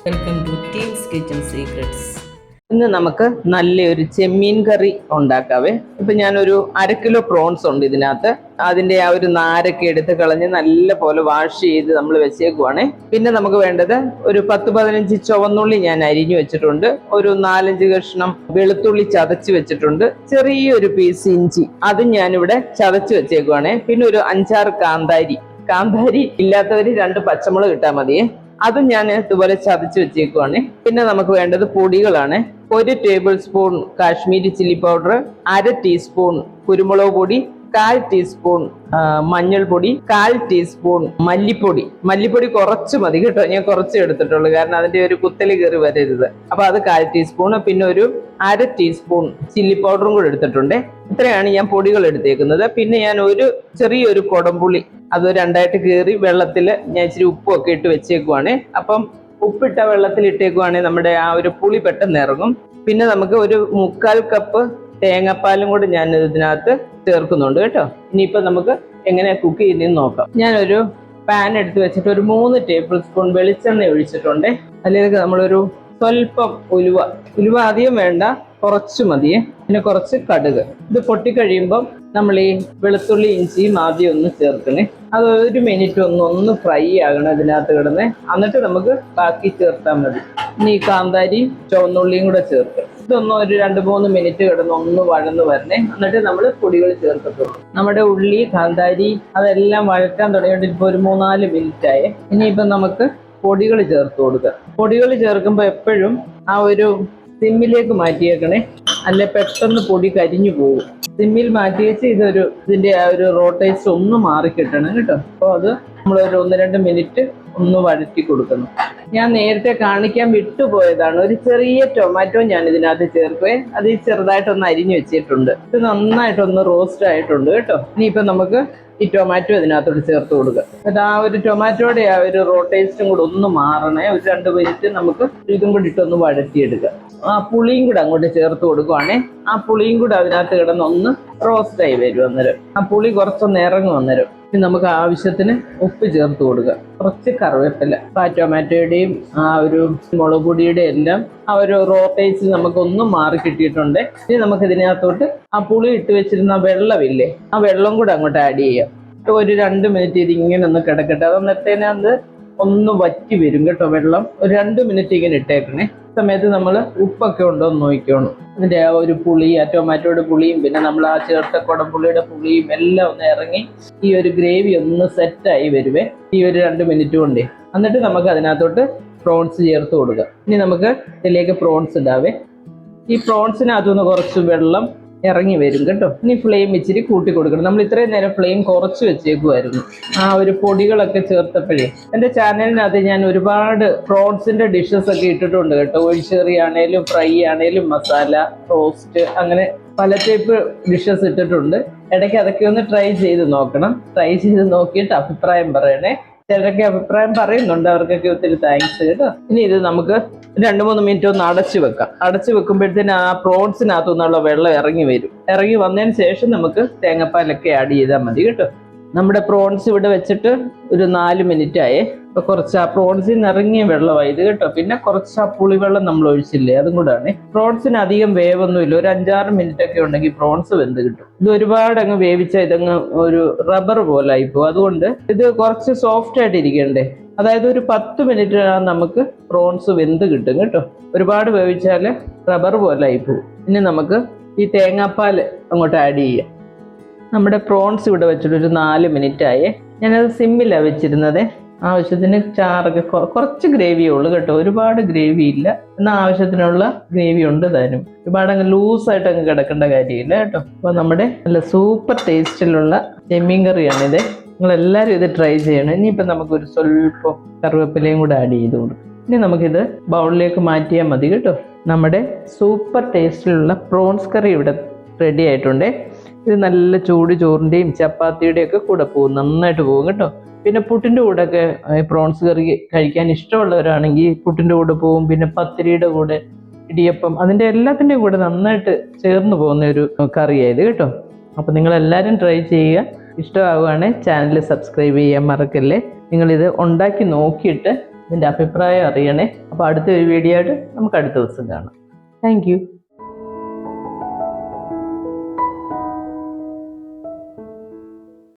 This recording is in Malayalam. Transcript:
Welcome to teams kitchen secrets. ഇന്ന് നമുക്ക് നല്ലൊരു ചെമ്മീൻ കറി ഉണ്ടാക്കാവേ. ഇപ്പൊ ഞാനൊരു 1/2 കിലോ പ്രോൺസ് ഉണ്ട് ഇതിനകത്ത്. അതിന്റെ ആ ഒരു നാരൊക്കെ എടുത്ത് കളഞ്ഞ് നല്ല പോലെ വാഷ് ചെയ്ത് നമ്മൾ വെച്ചേക്കുവാണേ. പിന്നെ നമുക്ക് വേണ്ടത് ഒരു 10-15 ചുവന്നുള്ളി ഞാൻ അരിഞ്ഞു വെച്ചിട്ടുണ്ട്, ഒരു 4-5 കഷ്ണം വെളുത്തുള്ളി ചതച്ച് വെച്ചിട്ടുണ്ട്, ചെറിയൊരു പീസ് ഇഞ്ചി അതും ഞാനിവിടെ ചതച്ച് വെച്ചേക്കുവാണേ. പിന്നെ ഒരു 5-6 കാന്താരി ഇല്ലാത്തവര് 2 പച്ചമുളക് ഇട്ടാൽ മതിയേ. അതും ഞാൻ ഇതുപോലെ ചതച്ച് വെച്ചേക്കുവാണ്. പിന്നെ നമുക്ക് വേണ്ടത് പൊടികളാണ്. 1 table spoon Kashmiri chilli powder, 1/2 teaspoon കുരുമുളക് പൊടി, 1/4 ടീസ്പൂൺ മഞ്ഞൾപ്പൊടി, 1/4 ടീസ്പൂൺ മല്ലിപ്പൊടി കുറച്ച് മതി കേട്ടോ. ഞാൻ കുറച്ച് എടുത്തിട്ടുള്ളൂ, കാരണം അതിന്റെ ഒരു കുത്തല് കയറി വരരുത്. അപ്പൊ അത് 1/4 ടീസ്പൂൺ, പിന്നെ ഒരു 1/2 ടീസ്പൂൺ ചില്ലി പൗഡറും കൂടെ എടുത്തിട്ടുണ്ട്. ഇത്രയാണ് ഞാൻ പൊടികൾ എടുത്തേക്കുന്നത്. പിന്നെ ഞാൻ ചെറിയൊരു കുടംപുളി അത് 2ആയിട്ട് കീറി വെള്ളത്തിൽ ഞാൻ ഇച്ചിരി ഉപ്പൊക്കെ ഇട്ട് വെച്ചേക്കുവാണ്. അപ്പം ഉപ്പിട്ട വെള്ളത്തിൽ ഇട്ടേക്കുവാണെങ്കിൽ നമ്മുടെ ആ ഒരു പുളി പെട്ടെന്ന് ഇറങ്ങും. പിന്നെ നമുക്ക് ഒരു 1/4 കപ്പ് തേങ്ങാപ്പാലും കൂടി ഞാൻ ഇതിനകത്ത് ചേർക്കുന്നുണ്ട് കേട്ടോ. ഇനിയിപ്പോൾ നമുക്ക് എങ്ങനെ കുക്ക് ചെയ്യുന്നതെന്ന് നോക്കാം. ഞാനൊരു പാൻ എടുത്ത് വെച്ചിട്ട് ഒരു 3 ടേബിൾ സ്പൂൺ വെളിച്ചെണ്ണ ഒഴിച്ചിട്ടുണ്ട്. അതിലേക്ക് നമ്മളൊരു സ്വല്പം ഉലുവ അധികം വേണ്ട, കുറച്ച് മതിയേ. പിന്നെ കുറച്ച് കടുക്. ഇത് പൊട്ടിക്കഴിയുമ്പം നമ്മൾ ഈ വെളുത്തുള്ളി ഇഞ്ചിയും ആദ്യം ഒന്ന് ചേർക്കണേ. അത് 1 മിനിറ്റ് ഒന്ന് ഫ്രൈ ആകണം ഇതിനകത്ത് കിടന്ന്. എന്നിട്ട് നമുക്ക് ബാക്കി ചേർത്താൽ മതി. ഇനി ഈ കാന്താരിയും ചുവന്നുള്ളിയും കൂടെ ചേർക്കുക. ഇതൊന്ന് ഒരു 2-3 മിനിറ്റ് കിടന്ന് ഒന്ന് വഴന്ന് വരണേ. എന്നിട്ട് നമ്മൾ പൊടികൾ ചേർക്കത്തുള്ളൂ. നമ്മുടെ ഉള്ളി കാന്താരി അതെല്ലാം വഴറ്റാൻ തുടങ്ങിയിട്ട് ഇപ്പോൾ ഒരു 3-4 മിനിറ്റ് ആയേ. ഇനിയിപ്പം നമുക്ക് പൊടികൾ ചേർത്ത് കൊടുക്കുക. പൊടികൾ ചേർക്കുമ്പോൾ എപ്പോഴും ആ ഒരു സിമ്മിലേക്ക് മാറ്റിയേക്കണേ, അല്ലെ പെട്ടെന്ന് പൊടി കരിഞ്ഞു പോകും. സിമ്മിൽ മാറ്റി വെച്ച് ഇതിന്റെ ആ ഒരു റോട്ടേസ്റ്റ് ഒന്ന് മാറി കിട്ടണം കേട്ടോ. അപ്പോൾ അത് നമ്മളൊരു 1-2 മിനിറ്റ് ഒന്ന് വഴറ്റി കൊടുക്കണം. ഞാൻ നേരത്തെ കാണിക്കാൻ വിട്ടുപോയതാണ്, ഒരു ചെറിയ ടൊമാറ്റോ ഞാൻ ഇതിനകത്ത് ചേർക്കുവേ. അത് ചെറുതായിട്ടൊന്ന് അരിഞ്ഞു വെച്ചിട്ടുണ്ട്. ഇത് നന്നായിട്ടൊന്ന് റോസ്റ്റ് ആയിട്ടുണ്ട് കേട്ടോ. ഇനിയിപ്പോൾ നമുക്ക് ഈ ടൊമാറ്റോ ഇതിനകത്തോട്ട് ചേർത്ത് കൊടുക്കുക. എന്നിട്ട് ആ ഒരു ടൊമാറ്റോയുടെ ആ ഒരു റോട്ടേസ്റ്റും കൂടെ ഒന്ന് മാറണേ. ഒരു 2 മിനിറ്റ് നമുക്ക് ഇതും കൂടി ഇട്ടൊന്ന് വഴറ്റിയെടുക്കുക. ആ പുളിയും കൂടെ അങ്ങോട്ട് ചേർത്ത് കൊടുക്കുവാണേ. ആ പുളിയും കൂടെ അതിനകത്ത് കിടന്ന് ഒന്ന് റോസ്റ്റായി വരും. അന്നേരം ആ പുളി കുറച്ചൊന്ന് ഇറങ്ങും. അന്നേരം പിന്നെ നമുക്ക് ആവശ്യത്തിന് ഉപ്പ് ചേർത്ത് കൊടുക്കുക, കുറച്ച് കറിവേപ്പില. ആ ടൊമാറ്റോയുടെയും ആ ഒരു മുളക് പൊടിയുടെയും എല്ലാം ആ ഒരു റോട്ടേസ്റ്റ് നമുക്കൊന്ന് മാറി കിട്ടിയിട്ടുണ്ട്. ഇനി നമുക്ക് ഇതിനകത്തോട്ട് ആ പുളി ഇട്ട് വെച്ചിരുന്ന വെള്ളമില്ലേ, ആ വെള്ളം കൂടെ അങ്ങോട്ട് ആഡ് ചെയ്യാം. ഒരു 2 മിനിറ്റ് ഇത് ഇങ്ങനെ ഒന്ന് കിടക്കട്ടെ. അതൊന്നിട്ടതിനകത്ത് ഒന്ന് വറ്റി വരും കേട്ടോ വെള്ളം. ഒരു 2 മിനിറ്റ് ഇങ്ങനെ ഇട്ടേക്കണേ. സമയത്ത് നമ്മൾ ഉപ്പൊക്കെ ഉണ്ടോ എന്ന് നോക്കിക്കോണം. അതിൻ്റെ ആ ഒരു പുളി, ആ ടൊമാറ്റോയുടെ പുളിയും പിന്നെ നമ്മൾ ആ ചേർത്ത കുടംപുളിയുടെ പുളിയും എല്ലാം ഒന്ന് ഇറങ്ങി ഈ ഒരു ഗ്രേവി ഒന്ന് സെറ്റായി വരുവേ ഈ ഒരു 2 മിനിറ്റ് കൊണ്ടേ. എന്നിട്ട് നമുക്ക് അതിനകത്തോട്ട് പ്രോൺസ് ചേർത്ത് കൊടുക്കുക. ഇനി നമുക്ക് ഇതിലേക്ക് പ്രോൺസ് ഇടാവേ. ഈ പ്രോൺസിനകത്തുനിന്ന് കുറച്ച് വെള്ളം ഇറങ്ങി വരും കേട്ടോ. ഇനി ഫ്ലെയിം ഇച്ചിരി കൂട്ടി കൊടുക്കണം. നമ്മൾ ഇത്രയും നേരം ഫ്ലെയിം കുറച്ച് വെച്ചേക്കുമായിരുന്നു ആ ഒരു പൊടികളൊക്കെ ചേർത്തപ്പോഴേ. എൻ്റെ ചാനലിനകത്ത് ഞാൻ ഒരുപാട് പ്രോൺസിന്റെ ഡിഷസ് ഒക്കെ ഇട്ടിട്ടുണ്ട് കേട്ടോ. ഒഴിച്ചെറി ആണേലും ഫ്രൈ ആണേലും മസാല റോസ്റ്റ് അങ്ങനെ പല ടൈപ്പ് ഡിഷസ് ഇട്ടിട്ടുണ്ട്. ഇടയ്ക്ക് അതൊക്കെ ഒന്ന് ട്രൈ ചെയ്ത് നോക്കണം. ട്രൈ ചെയ്ത് നോക്കിയിട്ട് അഭിപ്രായം പറയണേ. ചിലരൊക്കെ അഭിപ്രായം പറയുന്നുണ്ട്, അവർക്കൊക്കെ ഒത്തിരി താങ്ക്സ് കേട്ടോ. ഇനി ഇത് നമുക്ക് 2-3 മിനിറ്റ് ഒന്ന് അടച്ചു വെക്കാം. അടച്ചു വെക്കുമ്പോഴത്തേന് ആ പ്രോൺസിനകത്തു നിന്നുള്ള വെള്ളം ഇറങ്ങി വരും. ഇറങ്ങി വന്നതിന് ശേഷം നമുക്ക് തേങ്ങാപ്പാലൊക്കെ ആഡ് ചെയ്താൽ മതി കേട്ടോ. നമ്മുടെ പ്രോൺസ് ഇവിടെ വെച്ചിട്ട് ഒരു 4 മിനിറ്റ് ആയേ. അപ്പൊ കുറച്ച് ആ പ്രോൺസിൽ നിന്ന് ഇറങ്ങിയ വെള്ളമായി ഇത് കേട്ടോ. പിന്നെ കുറച്ച് ആ പുളിവെള്ളം നമ്മൾ ഒഴിച്ചില്ലേ, അതും കൂടാണ്. പ്രോൺസിന് അധികം വേവൊന്നുമില്ല, ഒരു 5-6 മിനിറ്റ് ഒക്കെ ഉണ്ടെങ്കിൽ പ്രോൺസ് വെന്ത് കിട്ടും. ഇത് ഒരുപാട് അങ്ങ് വേവിച്ചാൽ ഇതങ്ങ് ഒരു റബ്ബർ പോലെ ആയിപ്പോ. അതുകൊണ്ട് ഇത് കുറച്ച് സോഫ്റ്റ് ആയിട്ട് ഇരിക്കണ്ടേ. അതായത് ഒരു 10 മിനിറ്റ് നമുക്ക് പ്രോൺസ് വെന്ത് കിട്ടും കേട്ടോ. ഒരുപാട് വേവിച്ചാൽ റബ്ബർ പോലെ ആയിപ്പോവും. ഇനി നമുക്ക് ഈ തേങ്ങാപ്പാൽ അങ്ങോട്ട് ആഡ് ചെയ്യാം. നമ്മുടെ പ്രോൺസ് ഇവിടെ വെച്ചിട്ട് ഒരു 4 മിനിറ്റ് ആയേ. ഞാനത് സിമ്മിലാണ് വെച്ചിരുന്നത്. ആവശ്യത്തിന് ചാറൊക്കെ കുറച്ച് ഗ്രേവിയേ ഉള്ളൂ കേട്ടോ, ഒരുപാട് ഗ്രേവി ഇല്ല. എന്നാൽ ആവശ്യത്തിനുള്ള ഗ്രേവി ഉണ്ട് താനും. ഒരുപാട് അങ്ങ് ലൂസായിട്ട് അങ്ങ് കിടക്കേണ്ട കാര്യമില്ല കേട്ടോ. അപ്പോൾ നമ്മുടെ നല്ല സൂപ്പർ ടേസ്റ്റിലുള്ള ചെമ്മീൻ കറിയാണിത്. നിങ്ങളെല്ലാവരും ഇത് ട്രൈ ചെയ്യണം. ഇനിയിപ്പോൾ നമുക്കൊരു സ്വല്പം കറിവേപ്പിലയും കൂടെ ആഡ് ചെയ്ത് കൊടുക്കും. ഇനി നമുക്കിത് ബൗളിലേക്ക് മാറ്റിയാൽ മതി കേട്ടോ. നമ്മുടെ സൂപ്പർ ടേസ്റ്റിലുള്ള പ്രോൺസ് കറി ഇവിടെ റെഡി ആയിട്ടുണ്ട്. ഇത് നല്ല ചൂട് ചോറിൻ്റെയും ചപ്പാത്തിയുടെയും ഒക്കെ കൂടെ പോകും, നന്നായിട്ട് പോകും കേട്ടോ. പിന്നെ പുട്ടിൻ്റെ കൂടെ ഒക്കെ പ്രോൺസ് കറി കഴിക്കാൻ ഇഷ്ടമുള്ളവരാണെങ്കിൽ പുട്ടിൻ്റെ കൂടെ പോകും. പിന്നെ പത്തിരിയുടെ കൂടെ, ഇടിയപ്പം, അതിൻ്റെ എല്ലാത്തിൻ്റെയും കൂടെ നന്നായിട്ട് ചേർന്ന് പോകുന്ന ഒരു കറിയായത് കേട്ടോ. അപ്പോൾ നിങ്ങളെല്ലാവരും ട്രൈ ചെയ്യുക. ഇഷ്ടമാവുകയാണെങ്കിൽ ചാനൽ സബ്സ്ക്രൈബ് ചെയ്യാൻ മറക്കല്ലേ. നിങ്ങളിത് ഉണ്ടാക്കി നോക്കിയിട്ട് ഇതിൻ്റെ അഭിപ്രായം അറിയണേ. അപ്പോൾ അടുത്ത ഒരു വീഡിയോ ആയിട്ട് നമുക്ക് അടുത്ത ദിവസം കാണാം. Thank you.